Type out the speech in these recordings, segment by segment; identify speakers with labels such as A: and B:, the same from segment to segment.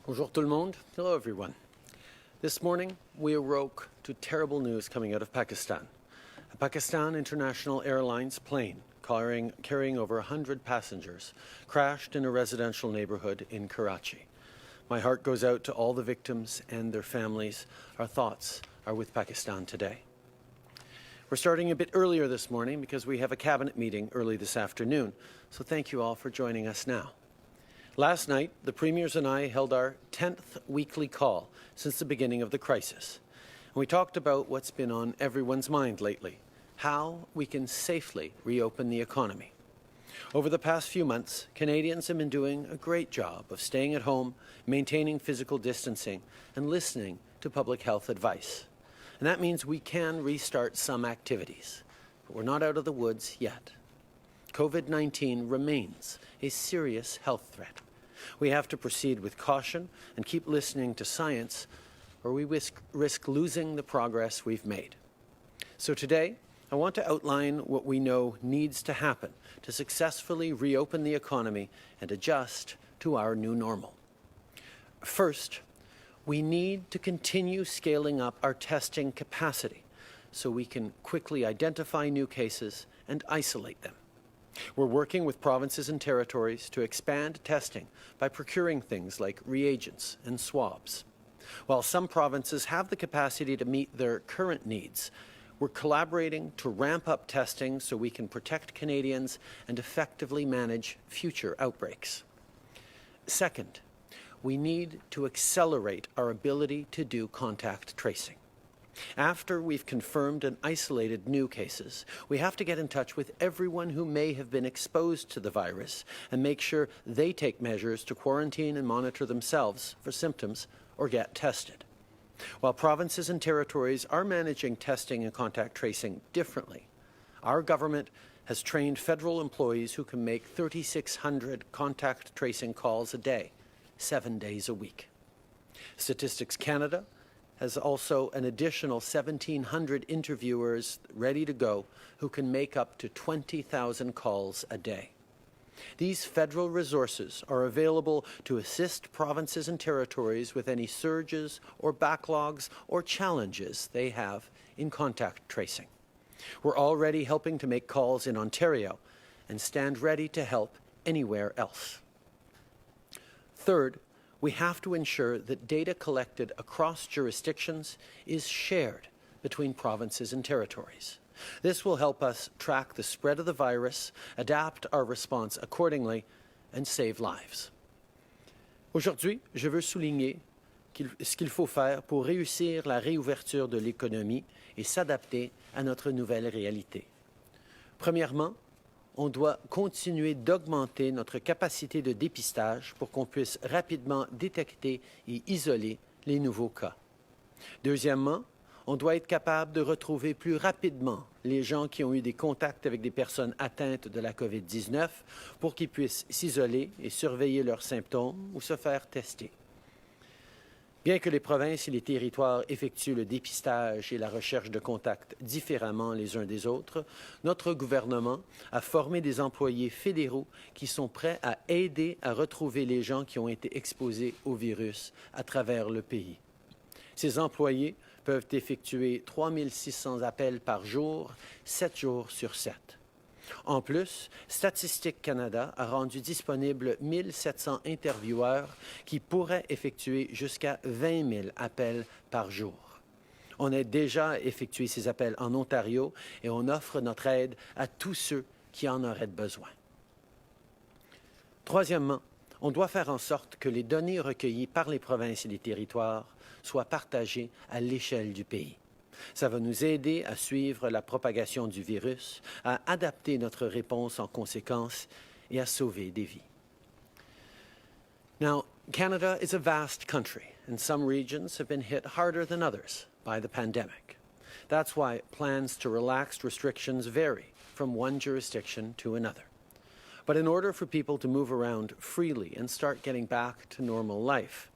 A: Bonjour tout le monde. Hello everyone. This morning we awoke to terrible news coming out of Pakistan. A Pakistan International Airlines plane carrying over 100 passengers crashed in a residential neighborhood in Karachi. My heart goes out to all the victims and their families. Our thoughts are with Pakistan today. We're starting a bit earlier this morning because we have a cabinet meeting early this afternoon, so thank you all for joining us now. Last night, the premiers and I held our 10th weekly call since the beginning of the crisis. And we talked about what's been on everyone's mind lately, how we can safely reopen the economy. Over the past few months, Canadians have been doing a great job of staying at home, maintaining physical distancing, and listening to public health advice. And that means we can restart some activities, but we're not out of the woods yet. COVID-19 remains a serious health threat. We have to proceed with caution and keep listening to science, or we risk losing the progress we've made. So today, I want to outline what we know needs to happen to successfully reopen the economy and adjust to our new normal. First, we need to continue scaling up our testing capacity so we can quickly identify new cases and isolate them. We're working with provinces and territories to expand testing by procuring things like reagents and swabs. While some provinces have the capacity to meet their current needs, we're collaborating to ramp up testing so we can protect Canadians and effectively manage future outbreaks. Second, we need to accelerate our ability to do contact tracing. After we've confirmed and isolated new cases, we have to get in touch with everyone who may have been exposed to the virus and make sure they take measures to quarantine and monitor themselves for symptoms or get tested. While provinces and territories are managing testing and contact tracing differently, our government has trained federal employees who can make 3,600 contact tracing calls a day, 7 days a week. Statistics Canada has also an additional 1,700 interviewers ready to go who can make up to 20,000 calls a day. These federal resources are available to assist provinces and territories with any surges or backlogs or challenges they have in contact tracing. We're already helping to make calls in Ontario and stand ready to help anywhere else. Third, we have to ensure that data collected across jurisdictions is shared between provinces and territories. This will help us track the spread of the virus, adapt our response accordingly, and save lives. Aujourd'hui, je veux souligner ce qu'il faut faire pour réussir la réouverture de l'économie et s'adapter à notre nouvelle réalité. Premièrement, on doit continuer d'augmenter notre capacité de dépistage pour qu'on puisse rapidement détecter et isoler les nouveaux cas. Deuxièmement, on doit être capable de retrouver plus rapidement les gens qui ont eu des contacts avec des personnes atteintes de la COVID-19 pour qu'ils puissent s'isoler et surveiller leurs symptômes ou se faire tester. Bien que les provinces et les territoires effectuent le dépistage et la recherche de contacts différemment les uns des autres, notre gouvernement a formé des employés fédéraux qui sont prêts à aider à retrouver les gens qui ont été exposés au virus à travers le pays. Ces employés peuvent effectuer 3600 appels par jour, 7 jours sur 7. En plus, Statistique Canada a rendu disponible 1700 intervieweurs qui pourraient effectuer jusqu'à 20 000 appels par jour. On a déjà effectué ces appels en Ontario et on offre notre aide à tous ceux qui en auraient besoin. Troisièmement, on doit faire en sorte que les données recueillies par les provinces et les territoires soient partagées à l'échelle du pays. Ça va nous aider à suivre la propagation du virus, à adapter notre réponse en conséquence et à sauver des vies. Now, Canada is a vast country, and some regions have been hit harder than others by the pandemic. That's why plans to relax restrictions vary from one jurisdiction to another. But in order for people to move around freely and start getting back to normal life,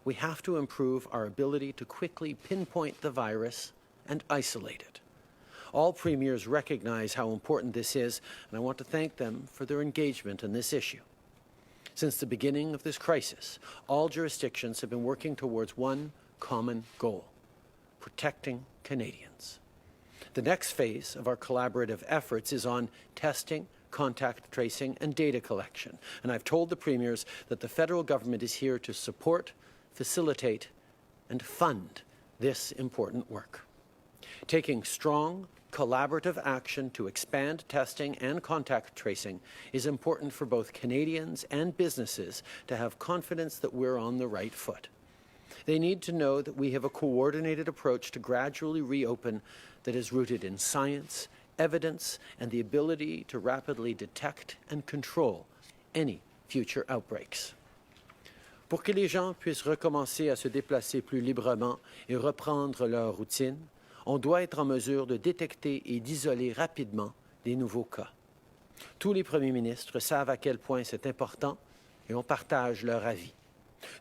A: we have to improve our ability to quickly pinpoint the virus and isolate it. All premiers recognize how important this is, and I want to thank them for their engagement in this issue. Since the beginning of this crisis, all jurisdictions have been working towards one common goal: protecting Canadians. The next phase of our collaborative efforts is on testing, contact tracing, and data collection. And I've told the premiers that the federal government is here to support, facilitate, and fund this important work. Taking strong, collaborative action to expand testing and contact tracing is important for both Canadians and businesses to have confidence that we're on the right foot. They need to know that we have a coordinated approach to gradually reopen that is rooted in science, evidence, and the ability to rapidly detect and control any future outbreaks. Pour que les gens puissent recommencer à se déplacer plus librement et reprendre leur routine, on doit être en mesure de détecter et d'isoler rapidement des nouveaux cas. Tous les premiers ministres savent à quel point c'est important et on partage leur avis.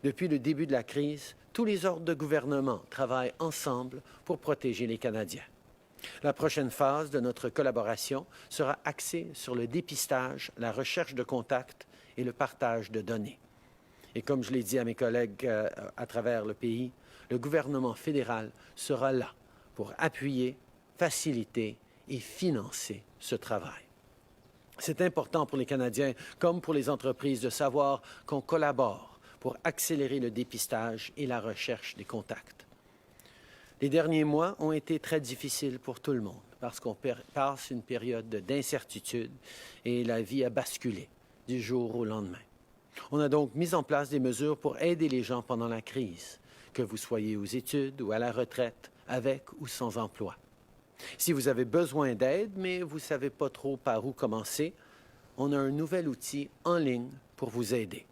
A: Depuis le début de la crise, tous les ordres de gouvernement travaillent ensemble pour protéger les Canadiens. La prochaine phase de notre collaboration sera axée sur le dépistage, la recherche de contacts et le partage de données. Et comme je l'ai dit à mes collègues à travers le pays, le gouvernement fédéral sera là pour appuyer, faciliter et financer ce travail. C'est important pour les Canadiens comme pour les entreprises de savoir qu'on collabore pour accélérer le dépistage et la recherche des contacts. Les derniers mois ont été très difficiles pour tout le monde parce qu'on passe une période d'incertitude et la vie a basculé du jour au lendemain. On a donc mis en place des mesures pour aider les gens pendant la crise, que vous soyez aux études ou à la retraite, avec ou sans emploi. Si vous avez besoin d'aide, mais vous ne savez pas trop par où commencer, on a un nouvel outil en ligne pour vous aider.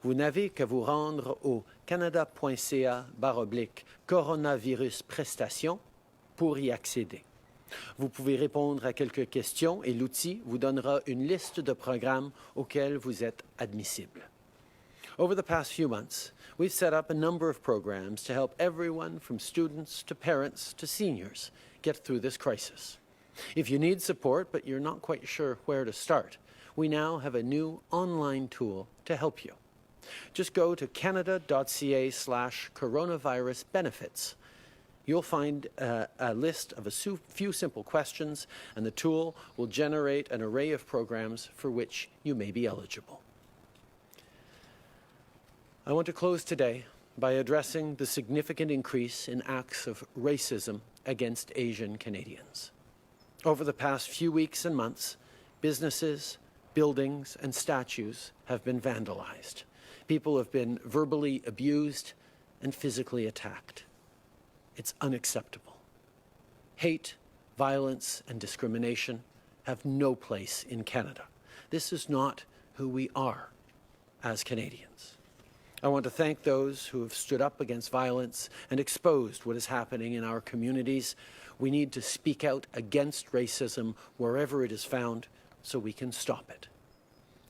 A: Vous n'avez qu'à vous rendre au canada.ca/coronavirus prestations pour y accéder. Vous pouvez répondre à quelques questions et l'outil vous donnera une liste de programmes auxquels vous êtes admissible. Over the past few months, we've set up a number of programs to help everyone from students to parents to seniors get through this crisis. If you need support but you're not quite sure where to start, we now have a new online tool to help you. Just go to canada.ca/coronavirus benefits. You'll find a list of a few simple questions, and the tool will generate an array of programs for which you may be eligible. I want to close today by addressing the significant increase in acts of racism against Asian Canadians. Over the past few weeks and months, businesses, buildings, and statues have been vandalized. People have been verbally abused and physically attacked. It's unacceptable. Hate, violence, and discrimination have no place in Canada. This is not who we are as Canadians. I want to thank those who have stood up against violence and exposed what is happening in our communities. We need to speak out against racism wherever it is found so we can stop it.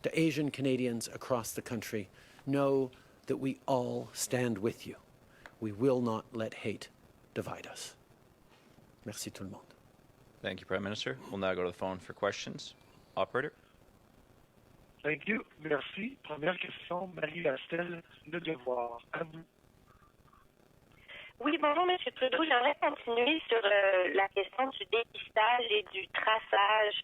A: To Asian Canadians across the country, know that we all stand with you. We will not let hate divide us. Merci tout le monde.
B: Thank you, Prime Minister. We'll now go to the phone for questions. Operator.
C: Thank you. Merci. Première question, Marie-Astelle, Le Devoir. À vous.
D: Oui, bonjour, M. Trudeau. J'aimerais continuer sur la question du dépistage et du traçage.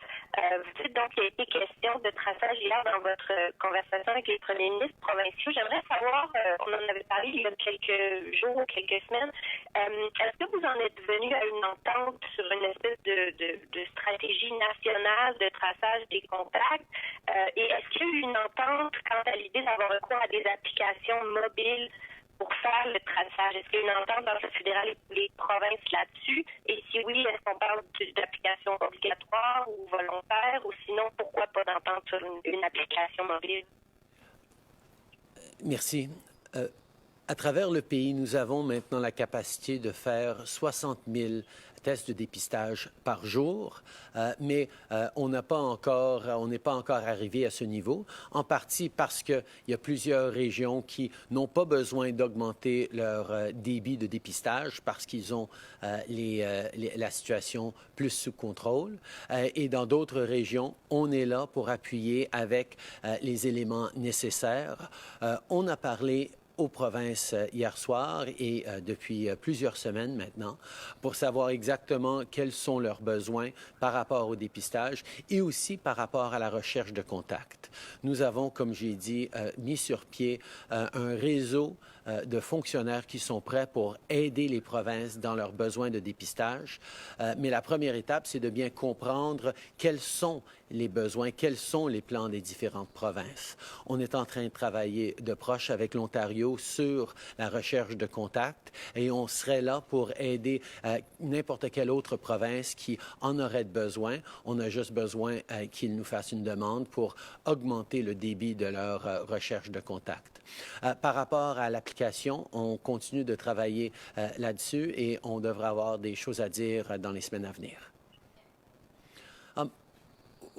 D: Vous dites donc qu'il y a été question de traçage hier dans votre conversation avec les premiers ministres provinciaux. J'aimerais savoir, on en avait parlé il y a quelques jours, quelques semaines, est-ce que vous en êtes venu à une entente sur une espèce de stratégie nationale de traçage des contacts? Et est-ce qu'il y a eu une entente quant à l'idée d'avoir recours à des applications mobiles pour faire le traçage? Est-ce qu'il y a une entente dans le fédéral et les provinces là-dessus? Et si oui, est-ce qu'on parle d'applications obligatoires ou volontaires? Ou sinon, pourquoi pas d'entente sur une application mobile?
A: Merci. À travers le pays, nous avons maintenant la capacité de faire 60 000 tests de dépistage par jour, mais on n'est pas encore arrivé à ce niveau, en partie parce qu'il y a plusieurs régions qui n'ont pas besoin d'augmenter leur débit de dépistage parce qu'ils ont la situation plus sous contrôle. Et dans d'autres régions, on est là pour appuyer avec les éléments nécessaires. On a parlé aux provinces hier soir et depuis plusieurs semaines maintenant pour savoir exactement quels sont leurs besoins par rapport au dépistage et aussi par rapport à la recherche de contacts. Nous avons, comme j'ai dit, mis sur pied un réseau de fonctionnaires qui sont prêts pour aider les provinces dans leurs besoins de dépistage. Mais la première étape, c'est de bien comprendre quels sont les besoins, quels sont les plans des différentes provinces. On est en train de travailler de proche avec l'Ontario sur la recherche de contacts et on serait là pour aider n'importe quelle autre province qui en aurait besoin. On a juste besoin qu'ils nous fassent une demande pour augmenter le débit de leur recherche de contacts. Par rapport à l'application, on continue de travailler là-dessus et on devrait avoir des choses à dire dans les semaines à venir.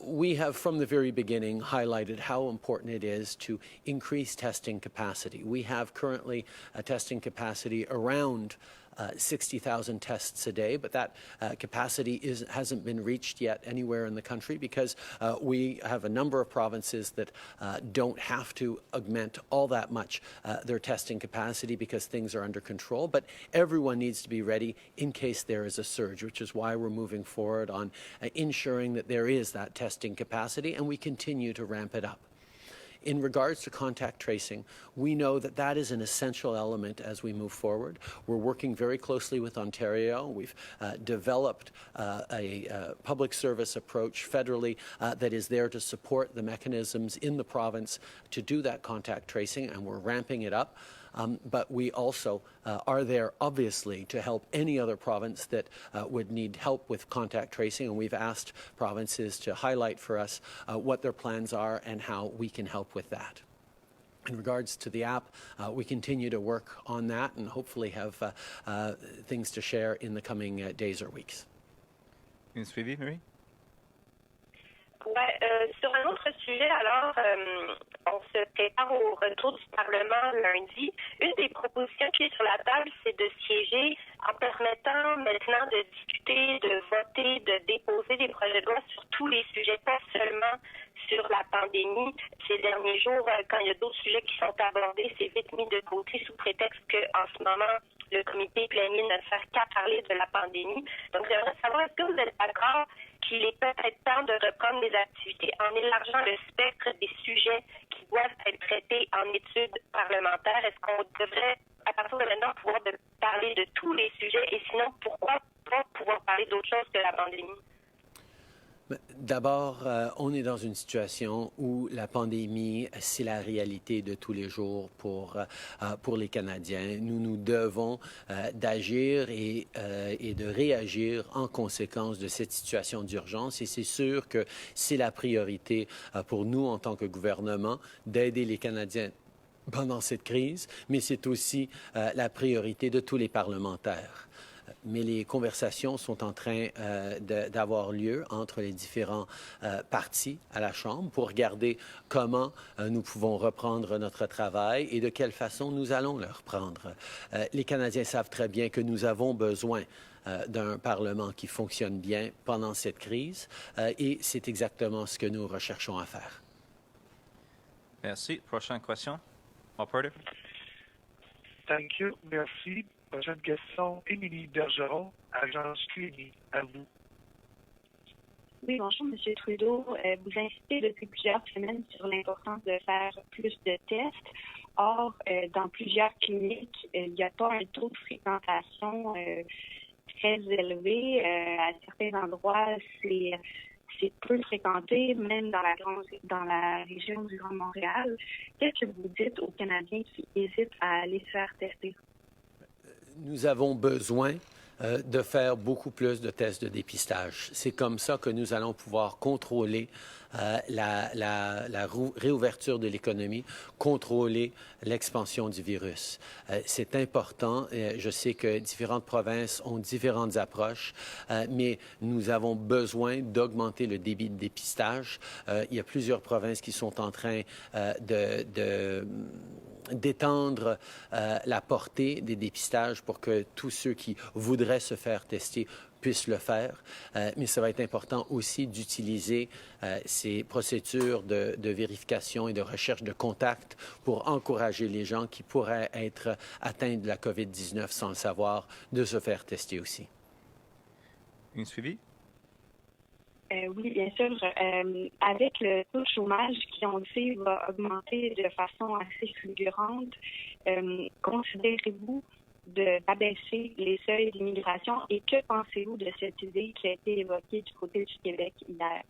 A: We have, from the very beginning, highlighted how important it is to increase testing capacity. We have currently a testing capacity around 60,000 tests a day, but that capacity hasn't been reached yet anywhere in the country because we have a number of provinces that don't have to augment all that much their testing capacity because things are under control, but everyone needs to be ready in case there is a surge, which is why we're moving forward on ensuring that there is that testing capacity and we continue to ramp it up. In regards to contact tracing, we know that that is an essential element as we move forward. We're working very closely with Ontario. We've developed a public service approach federally that is there to support the mechanisms in the province to do that contact tracing, and we're ramping it up. But we also are there, obviously, to help any other province that would need help with contact tracing. And we've asked provinces to highlight for us what their plans are and how we can help with that. In regards to the app, we continue to work on that and hopefully have things to share in the coming days or weeks.
B: Une suivi, Marie?
D: Ouais, sur un autre sujet, alors, on se prépare au retour du Parlement lundi. Une des propositions qui est sur la table, c'est de siéger en permettant maintenant de discuter, de voter, de déposer des projets de loi sur tous les sujets, pas seulement sur la pandémie. Ces derniers jours, quand il y a d'autres sujets qui sont abordés, c'est vite mis de côté sous prétexte qu'en ce moment, le comité plénier ne fait qu'à parler de la pandémie. Donc, j'aimerais savoir, est-ce que vous êtes d'accord qu'il est peut-être temps de reprendre les activités en élargissant le spectre des sujets qui doivent être traités en études parlementaires? Est-ce qu'on devrait, à partir de maintenant, pouvoir parler de tous les sujets et sinon, pourquoi pas pouvoir parler d'autre chose que la pandémie?
A: D'abord, on est dans une situation où la pandémie, c'est la réalité de tous les jours pour les Canadiens. Nous devons d'agir et de réagir en conséquence de cette situation d'urgence. Et c'est sûr que c'est la priorité pour nous en tant que gouvernement d'aider les Canadiens pendant cette crise, mais c'est aussi la priorité de tous les parlementaires. Mais les conversations sont en train d'avoir lieu entre les différents partis à la Chambre pour regarder comment nous pouvons reprendre notre travail et de quelle façon nous allons le reprendre. Les Canadiens savent très bien que nous avons besoin d'un Parlement qui fonctionne bien pendant cette crise et c'est exactement ce que nous recherchons à faire.
B: Merci. Prochaine question. Operator.
C: Thank you. Merci. Prochaine question, Émilie Bergeron, Agence QMI. À vous.
E: Oui, bonjour, M. Trudeau. Vous insistez depuis plusieurs semaines sur l'importance de faire plus de tests. Or, dans plusieurs cliniques, il n'y a pas un taux de fréquentation très élevé. À certains endroits, c'est peu fréquenté, même dans la région du Grand Montréal. Qu'est-ce que vous dites aux Canadiens qui hésitent à aller se faire tester?
A: Nous avons besoin De faire beaucoup plus de tests de dépistage. C'est comme ça que nous allons pouvoir contrôler la réouverture de l'économie, contrôler l'expansion du virus. C'est important. Je sais que différentes provinces ont différentes approches, mais nous avons besoin d'augmenter le débit de dépistage. Il y a plusieurs provinces qui sont en train d'étendre la portée des dépistages pour que tous ceux qui voudraient se faire tester puissent le faire. Mais ça va être important aussi d'utiliser ces procédures de vérification et de recherche de contact pour encourager les gens qui pourraient être atteints de la COVID-19 sans le savoir de se faire tester aussi.
B: Une suivie?
E: Oui, bien sûr. Avec le taux de chômage qui, on le sait, va augmenter de façon assez fulgurante, considérez-vous d'abaisser les seuils d'immigration et que pensez-vous de cette idée qui a été évoquée du côté du Québec hier?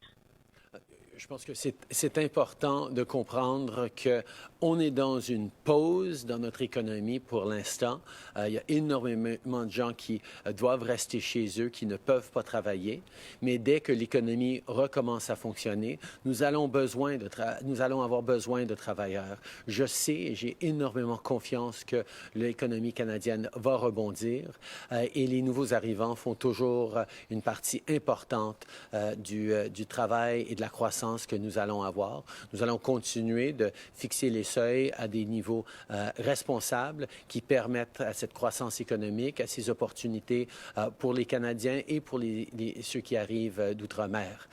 A: Je pense que c'est important de comprendre qu'on est dans une pause dans notre économie pour l'instant. Il y a énormément de gens qui doivent rester chez eux, qui ne peuvent pas travailler. Mais dès que l'économie recommence à fonctionner, nous allons avoir besoin de travailleurs. Je sais et j'ai énormément confiance que l'économie canadienne va rebondir et les nouveaux arrivants font toujours une partie importante du travail et de la croissance que nous allons avoir. Nous allons continuer de fixer les seuils à des niveaux responsables qui permettent à cette croissance économique, à ces opportunités pour les Canadiens et pour ceux qui arrivent d'outre-mer.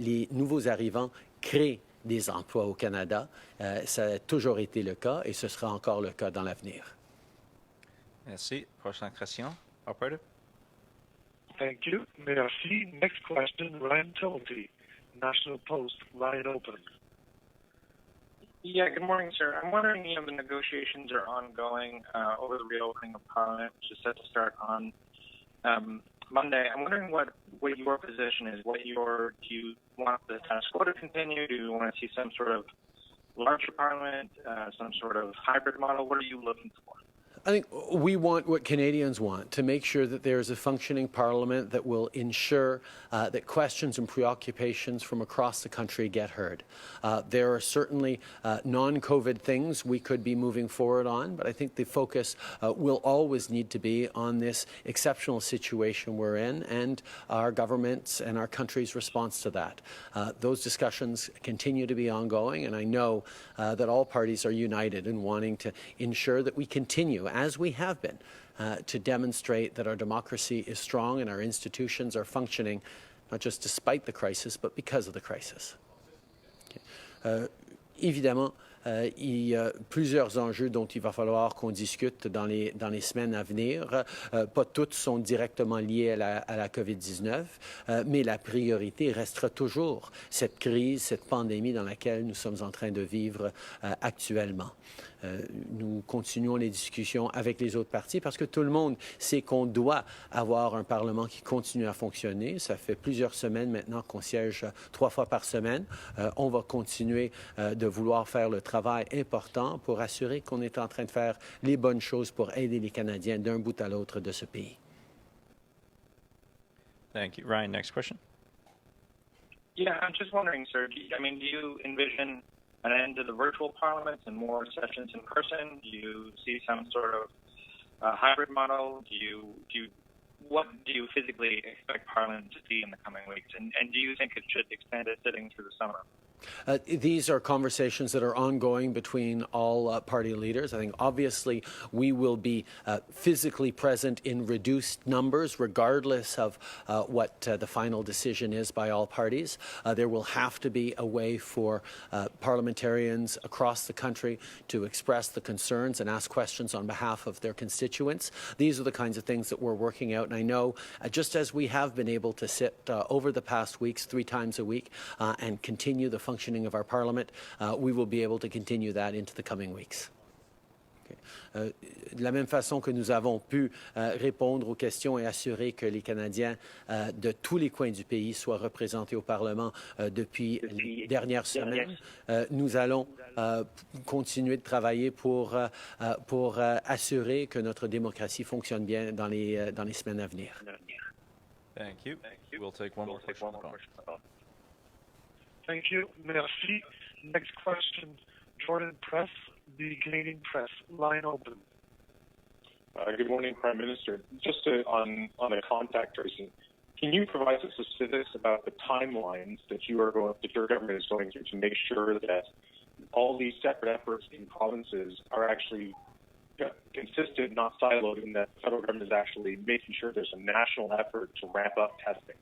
A: Les nouveaux arrivants créent des emplois au Canada. Ça a toujours été le cas et ce sera encore le cas dans l'avenir.
B: Merci. Prochaine question. Operator?
C: Thank you. Merci. Next question, Ryan Tilty, National Post, line open.
F: Yeah, good morning, sir. I'm wondering, the negotiations are ongoing over the reopening of Parliament, which is set to start on Monday. I'm wondering what your position is. Do you want the status quo to continue? Do you want to see some sort of larger Parliament, some sort of hybrid model? What are you looking for?
A: I think we want what Canadians want, to make sure that there is a functioning parliament that will ensure that questions and preoccupations from across the country get heard. There are certainly non-COVID things we could be moving forward on, but I think the focus will always need to be on this exceptional situation we're in and our government's and our country's response to that. Those discussions continue to be ongoing, and I know that all parties are united in wanting to ensure that we continue, as we have been, to demonstrate that our democracy is strong and our institutions are functioning, not just despite the crisis, but because of the crisis. Okay. Évidemment, il y a plusieurs enjeux dont il va falloir qu'on discute dans les semaines à venir. Pas toutes sont directement liées à la COVID-19, mais la priorité restera toujours cette crise, cette pandémie dans laquelle nous sommes en train de vivre actuellement. Nous continuons les discussions avec les autres partis parce que tout le monde sait qu'on doit avoir un Parlement qui continue à fonctionner. Ça fait plusieurs semaines maintenant qu'on siège 3 fois par semaine. On va continuer de vouloir faire le travail important pour assurer qu'on est en train de faire les bonnes choses pour aider les Canadiens d'un bout à l'autre de ce pays.
B: Thank you. Ryan, next question.
F: Yeah, I'm just wondering, sir, do you envision an end to the virtual parliaments and more sessions in person? Do you see some sort of hybrid model? What do you physically expect Parliament to see in the coming weeks? And do you think it should extend its sitting through the summer?
A: These are conversations that are ongoing between all party leaders. I think obviously we will be physically present in reduced numbers regardless of what the final decision is by all parties. There will have to be a way for parliamentarians across the country to express the concerns and ask questions on behalf of their constituents. These are the kinds of things that we're working out. And I know just as we have been able to sit over the past weeks 3 times a week and continue the functioning of our Parliament, we will be able to continue that into the coming weeks. De la même façon que nous avons pu répondre aux questions et assurer que les Canadiens de tous les coins du pays soient représentés au Parlement depuis les dernières semaines, nous allons continuer de travailler pour assurer que notre démocratie fonctionne bien dans les semaines à venir.
B: Thank you. We'll take one more question on the phone.
C: Thank you. Merci. Next question, Jordan Press, the Canadian Press. Line open.
G: Good morning, Prime Minister. Just on the contact tracing, can you provide some specifics about the timelines that your government is going through to make sure that all these separate efforts in provinces are actually consistent, not siloed, and that the federal government is actually making sure there's a national effort to ramp up testing?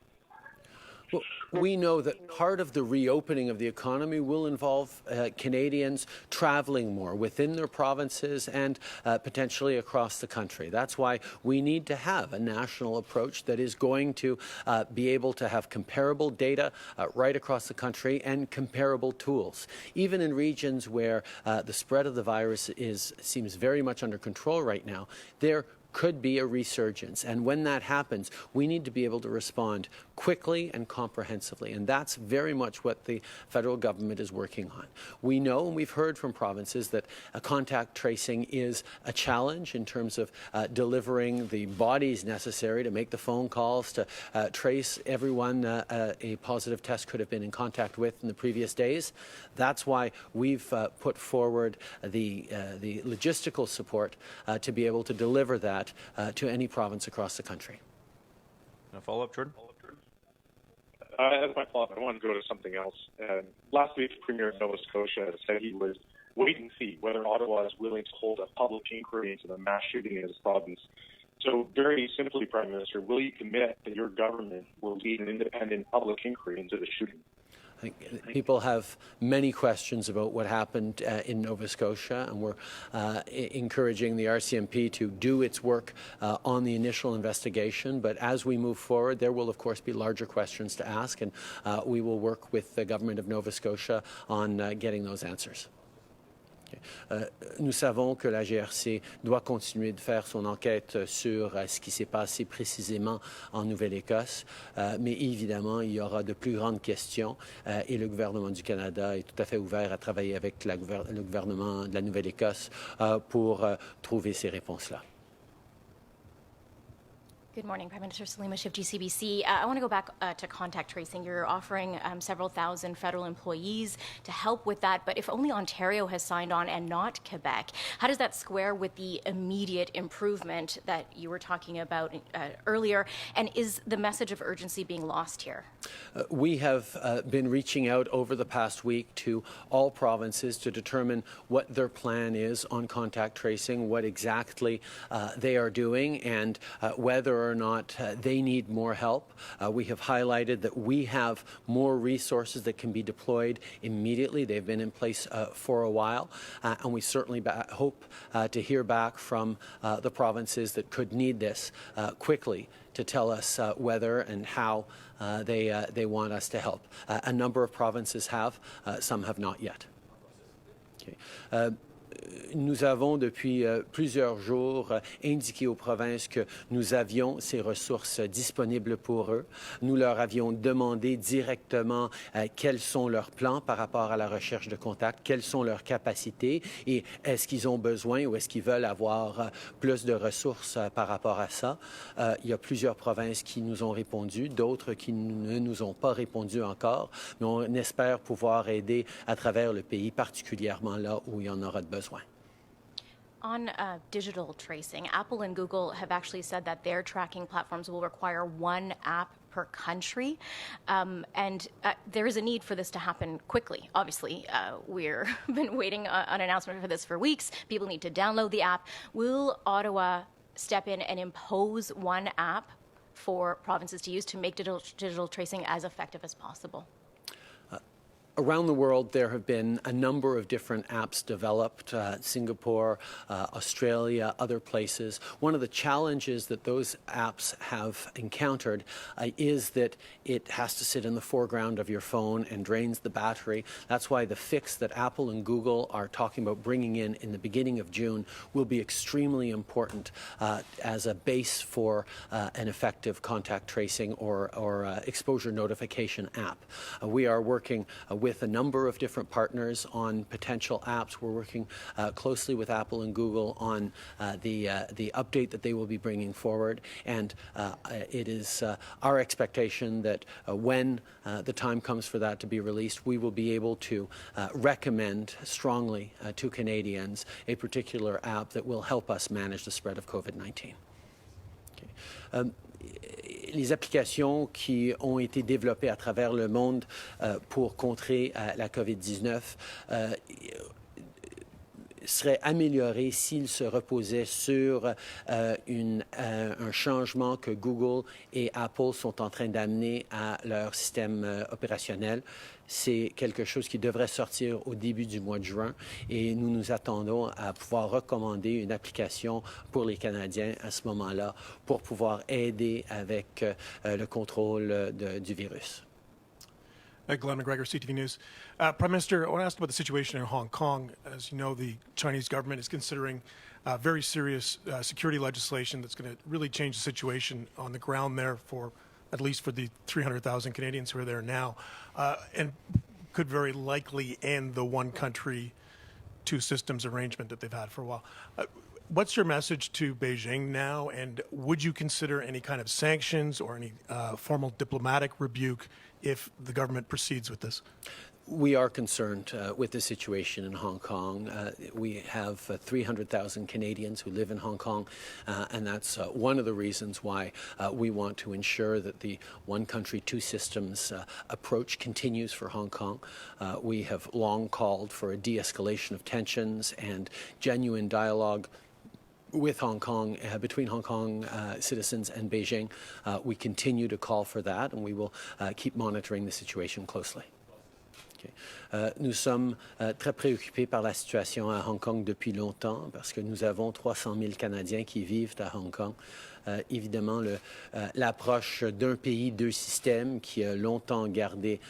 A: Well, we know that part of the reopening of the economy will involve Canadians traveling more within their provinces and potentially across the country. That's why we need to have a national approach that is going to be able to have comparable data right across the country and comparable tools. Even in regions where the spread of the virus seems very much under control right now, there could be a resurgence. And when that happens, we need to be able to respond quickly and comprehensively. And that's very much what the federal government is working on. We know, and we've heard from provinces, that contact tracing is a challenge in terms of delivering the bodies necessary to make the phone calls, to trace everyone a positive test could have been in contact with in the previous days. That's why we've put forward the logistical support to be able to deliver that to any province across the country.
B: And a follow-up, Jordan?
G: As my follow-up, I want to go to something else. Last week, the Premier of Nova Scotia said he would wait and see whether Ottawa is willing to hold a public inquiry into the mass shooting in his province. So very simply, Prime Minister, will you commit that your government will lead an independent public inquiry into the shooting?
A: I think people have many questions about what happened in Nova Scotia, and we're encouraging the RCMP to do its work on the initial investigation. But as we move forward, there will, of course, be larger questions to ask, and we will work with the Government of Nova Scotia on getting those answers. Nous savons que la GRC doit continuer de faire son enquête sur ce qui s'est passé précisément en Nouvelle-Écosse, mais évidemment, il y aura de plus grandes questions et le gouvernement du Canada est tout à fait ouvert à travailler avec le gouvernement de la Nouvelle-Écosse pour trouver ces réponses-là.
H: Good morning, Prime Minister. Salima Shiv, GCBC. I want to go back to contact tracing. You're offering several thousand federal employees to help with that, but if only Ontario has signed on and not Quebec, how does that square with the immediate improvement that you were talking about earlier? And is the message of urgency being lost here?
A: We have been reaching out over the past week to all provinces to determine what their plan is on contact tracing, what exactly they are doing, and whether or not they need more help. We have highlighted that we have more resources that can be deployed immediately. They've been in place for a while, and we certainly hope to hear back from the provinces that could need this quickly to tell us whether and how they want us to help. A number of provinces have, some have not yet. Okay. Nous avons depuis plusieurs jours indiqué aux provinces que nous avions ces ressources disponibles pour eux. Nous leur avions demandé directement quels sont leurs plans par rapport à la recherche de contacts, quelles sont leurs capacités et est-ce qu'ils ont besoin ou est-ce qu'ils veulent avoir plus de ressources par rapport à ça. Il y a plusieurs provinces qui nous ont répondu, d'autres qui ne nous ont pas répondu encore, mais on espère pouvoir aider à travers le pays, particulièrement là où il y en aura de besoin.
H: On digital tracing, Apple and Google have actually said that their tracking platforms will require one app per country. And there is a need for this to happen quickly. Obviously, we've been waiting on an announcement for this for weeks. People need to download the app. Will Ottawa step in and impose one app for provinces to use to make digital tracing as effective as possible?
A: Around the world, there have been a number of different apps developed, Singapore, Australia, other places. One of the challenges that those apps have encountered is that it has to sit in the foreground of your phone and drains the battery. That's why the fix that Apple and Google are talking about bringing in the beginning of June will be extremely important as a base for an effective contact tracing or exposure notification app. We are working with a number of different partners on potential apps. We're working closely with Apple and Google on the update that they will be bringing forward. And it is our expectation that when the time comes for that to be released, we will be able to recommend strongly to Canadians a particular app that will help us manage the spread of COVID-19. Okay. Les applications qui ont été développées à travers le monde pour contrer la COVID-19 seraient améliorées s'ils se reposaient sur un changement que Google et Apple sont en train d'amener à leur système opérationnel. C'est quelque chose qui devrait sortir au début du mois de juin et nous nous attendons à pouvoir recommander une application pour les Canadiens à ce moment-là pour pouvoir aider avec le contrôle du virus.
I: Glenn McGregor, CTV News. Prime Minister, I want to ask about the situation in Hong Kong. As you know, the Chinese government is considering very serious security legislation that's going to really change the situation on the ground there at least for the 300,000 Canadians who are there now, and could very likely end the one country, two systems arrangement that they've had for a while. What's your message to Beijing now, and would you consider any kind of sanctions or any formal diplomatic rebuke if the government proceeds with this?
A: We are concerned with the situation in Hong Kong. We have 300,000 Canadians who live in Hong Kong, and that's one of the reasons why we want to ensure that the one country, two systems approach continues for Hong Kong. We have long called for a de-escalation of tensions and genuine dialogue with Hong Kong, between Hong Kong citizens and Beijing. We continue to call for that, and we will keep monitoring the situation closely. Okay. Nous sommes très préoccupés par la situation à Hong Kong depuis longtemps parce que nous avons 300 000 Canadiens qui vivent à Hong Kong. Évidemment, l'approche d'un pays, deux systèmes qui a longtemps gardé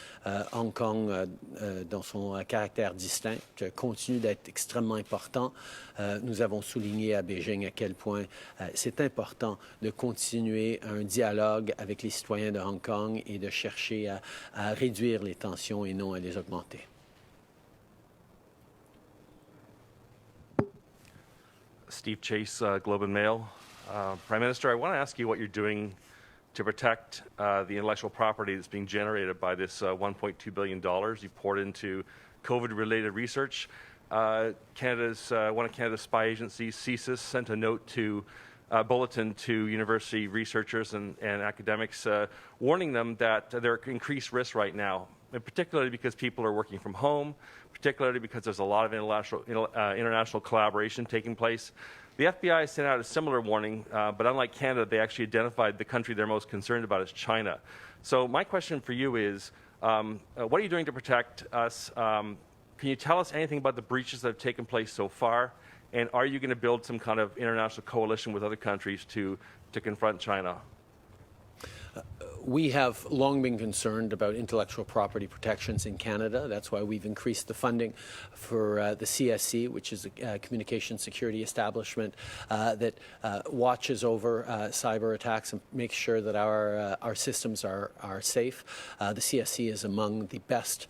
A: Hong Kong dans son caractère distinct continue d'être extrêmement important. Nous avons souligné à Beijing à quel point c'est important de continuer un dialogue avec les citoyens de Hong Kong et de chercher à réduire les tensions et non à les augmenter.
J: Steve Chase, Globe and Mail. Prime Minister, I want to ask you what you're doing to protect the intellectual property that's being generated by this $1.2 billion you poured into COVID-related research. One of Canada's spy agencies, CSIS, sent a note to bulletin to university researchers and academics warning them that there are increased risks right now, and particularly because people are working from home, particularly because there's a lot of international collaboration taking place. The FBI sent out a similar warning, but unlike Canada, they actually identified the country they're most concerned about as China. So my question for you is, what are you doing to protect us? Can you tell us anything about the breaches that have taken place so far? And are you going to build some kind of international coalition with other countries to confront China?
A: We have long been concerned about intellectual property protections in Canada. That's why we've increased the funding for the CSC, which is a communication security establishment that watches over cyber attacks and makes sure that our systems are safe. The CSC is among the best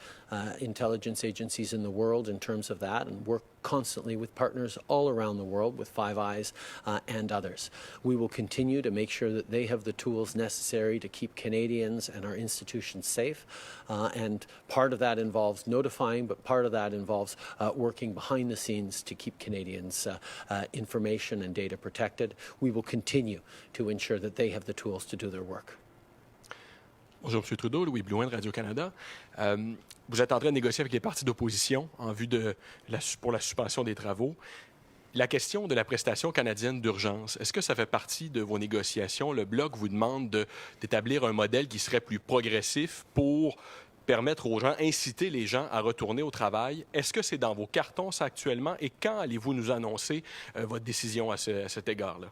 A: intelligence agencies in the world in terms of that, and work constantly with partners all around the world, with Five Eyes and others. We will continue to make sure that they have the tools necessary to keep Canadians and our institutions safe, and part of that involves notifying, but part of that involves working behind the scenes to keep Canadians' information and data protected. We will continue to ensure that they have the tools to do their work.
K: Bonjour, M. Trudeau. Louis Blouin de Radio-Canada. Vous êtes en train de négocier avec les partis d'opposition en vue pour la suspension des travaux. La question de la prestation canadienne d'urgence, est-ce que ça fait partie de vos négociations? Le Bloc vous demande d'établir un modèle qui serait plus progressif pour permettre aux gens, inciter les gens à retourner au travail. Est-ce que c'est dans vos cartons, ça, actuellement? Et quand allez-vous nous annoncer votre décision à cet égard-là?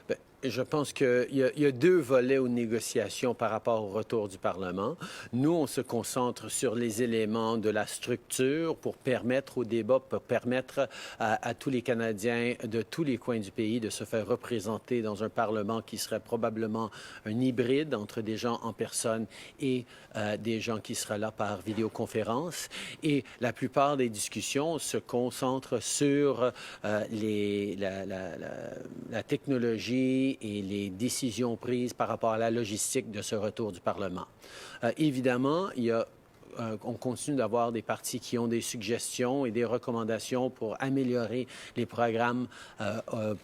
A: Bien, je pense qu'il y a deux volets aux négociations par rapport au retour du Parlement. Nous, on se concentre sur les éléments de la structure pour permettre au débat, pour permettre à tous les Canadiens de tous les coins du pays de se faire représenter dans un Parlement qui serait probablement un hybride entre des gens en personne et des gens qui seraient là par vidéoconférence. Et la plupart des discussions se concentrent sur la technologie et les décisions prises par rapport à la logistique de ce retour du Parlement. Évidemment, on continue d'avoir des partis qui ont des suggestions et des recommandations pour améliorer les programmes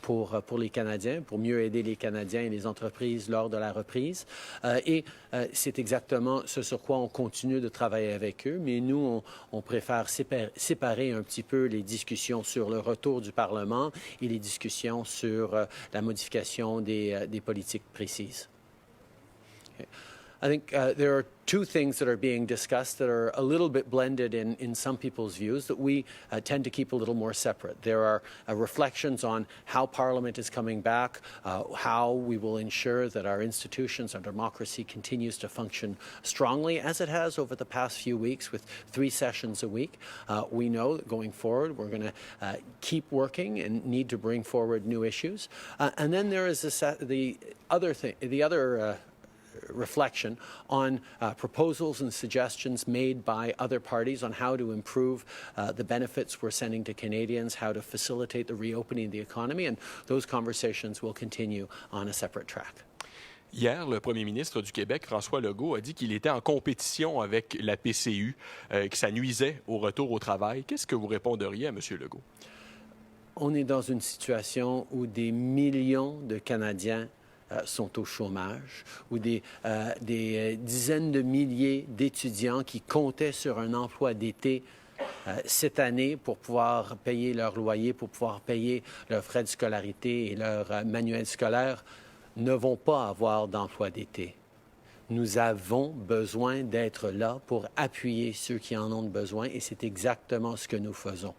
A: pour les Canadiens, pour mieux aider les Canadiens et les entreprises lors de la reprise. C'est exactement ce sur quoi on continue de travailler avec eux, mais nous, on préfère séparer un petit peu les discussions sur le retour du Parlement et les discussions sur la modification des politiques précises. Okay. I think there are two things that are being discussed that are a little bit blended in some people's views that we tend to keep a little more separate. There are reflections on how Parliament is coming back, how we will ensure that our institutions and democracy continues to function strongly as it has over the past few weeks with 3 sessions a week. We know that going forward we're going to keep working and need to bring forward new issues. And then there is the other reflection on proposals and suggestions made by other parties on how to improve the benefits we're sending to Canadians, how to facilitate the reopening of the economy, and those conversations will continue on a separate track.
K: Hier, le premier ministre du Québec, François Legault, a dit qu'il était en compétition avec la PCU, que ça nuisait au retour au travail. Qu'est-ce que vous réponderiez à M. Legault?
A: On est dans une situation où des millions de Canadiens sont au chômage, ou des dizaines de milliers d'étudiants qui comptaient sur un emploi d'été cette année pour pouvoir payer leur loyer, pour pouvoir payer leurs frais de scolarité et leurs manuels scolaires, ne vont pas avoir d'emploi d'été. Nous avons besoin d'être là pour appuyer ceux qui en ont besoin et c'est exactement ce que nous faisons.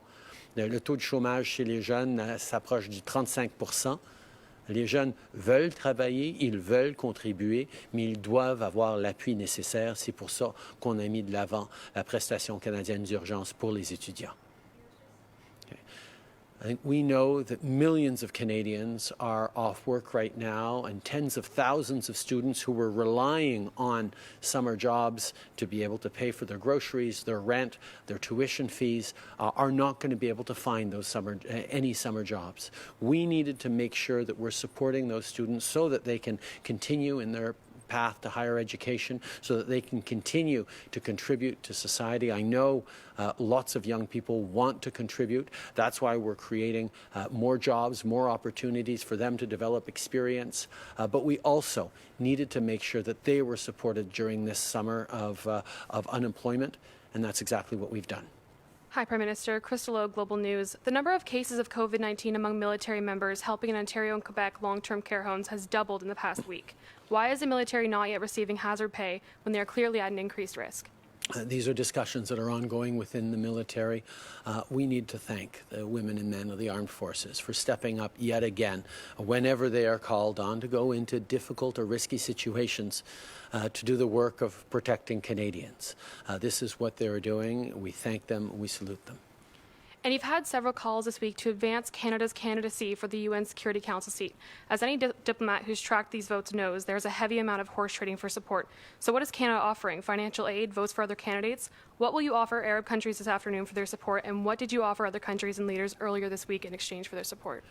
A: Le taux de chômage chez les jeunes s'approche du 35 %. Les jeunes veulent travailler, ils veulent contribuer, mais ils doivent avoir l'appui nécessaire. C'est pour ça qu'on a mis de l'avant la prestation canadienne d'urgence pour les étudiants. Okay. I think we know that millions of Canadians are off work right now and tens of thousands of students who were relying on summer jobs to be able to pay for their groceries, their rent, their tuition fees are not going to be able to find those any summer jobs. We needed to make sure that we're supporting those students so that they can continue in their path to higher education so that they can continue to contribute to society. I know lots of young people want to contribute. That's why we're creating more jobs, more opportunities for them to develop experience. But we also needed to make sure that they were supported during this summer of unemployment, and that's exactly what we've done.
L: Hi, Prime Minister. Crystal O, Global News. The number of cases of COVID-19 among military members helping in Ontario and Quebec long-term care homes has doubled in the past week. Why is the military not yet receiving hazard pay when they are clearly at an increased risk?
A: These are discussions that are ongoing within the military. We need to thank the women and men of the armed forces for stepping up yet again whenever they are called on to go into difficult or risky situations to do the work of protecting Canadians. This is what they're doing. We thank them. We salute them.
L: And you've had several calls this week to advance Canada's candidacy for the UN Security Council seat. As any diplomat who's tracked these votes knows, there's a heavy amount of horse trading for support. So what is Canada offering? Financial aid, votes for other candidates? What will you offer Arab countries this afternoon for their support? And what did you offer other countries and leaders earlier this week in exchange for their support?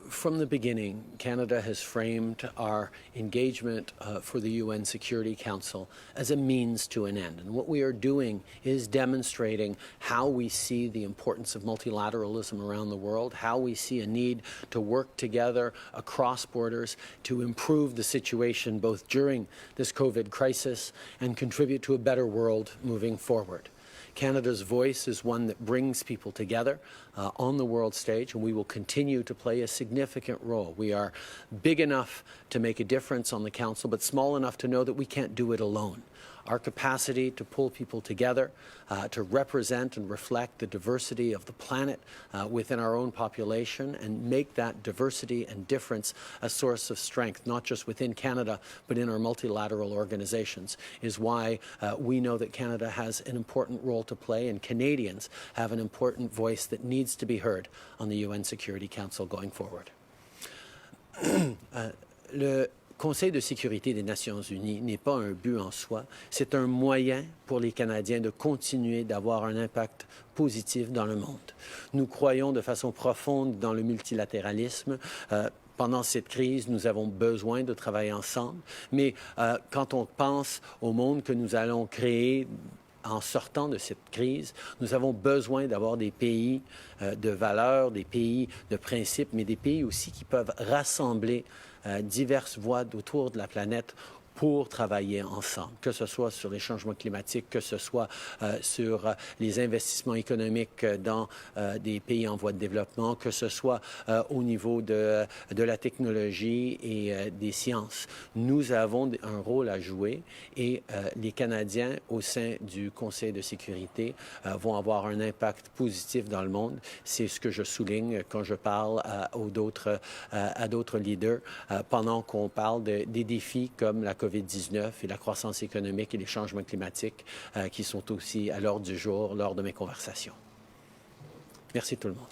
A: From the beginning, Canada has framed our engagement for the UN Security Council as a means to an end. And what we are doing is demonstrating how we see the importance of multilateralism around the world, how we see a need to work together across borders to improve the situation both during this COVID crisis and contribute to a better world moving forward. Canada's voice is one that brings people together on the world stage, and we will continue to play a significant role. We are big enough to make a difference on the Council, but small enough to know that we can't do it alone. our capacity to pull people together, to represent and reflect the diversity of the planet within our own population and make that diversity and difference a source of strength, not just within Canada, but in our multilateral organizations, is why we know that Canada has an important role to play and Canadians have an important voice that needs to be heard on the UN Security Council going forward. Le Conseil de sécurité des Nations unies n'est pas un but en soi, c'est un moyen pour les Canadiens de continuer d'avoir un impact positif dans le monde. Nous croyons de façon profonde dans le multilatéralisme. Pendant cette crise, nous avons besoin de travailler ensemble, mais quand on pense au monde que nous allons créer en sortant de cette crise, nous avons besoin d'avoir des pays de valeurs, des pays de principes, mais des pays aussi qui peuvent rassembler diverses voix autour de la planète pour travailler ensemble, que ce soit sur les changements climatiques, que ce soit sur les investissements économiques dans des pays en voie de développement, que ce soit au niveau de la technologie et des sciences. Nous avons un rôle à jouer et les Canadiens au sein du Conseil de sécurité vont avoir un impact positif dans le monde. C'est ce que je souligne quand je parle à d'autres leaders pendant qu'on parle des défis comme la COVID-19 et la croissance économique et les changements climatiques qui sont aussi à l'ordre du jour lors de mes conversations. Merci tout le monde.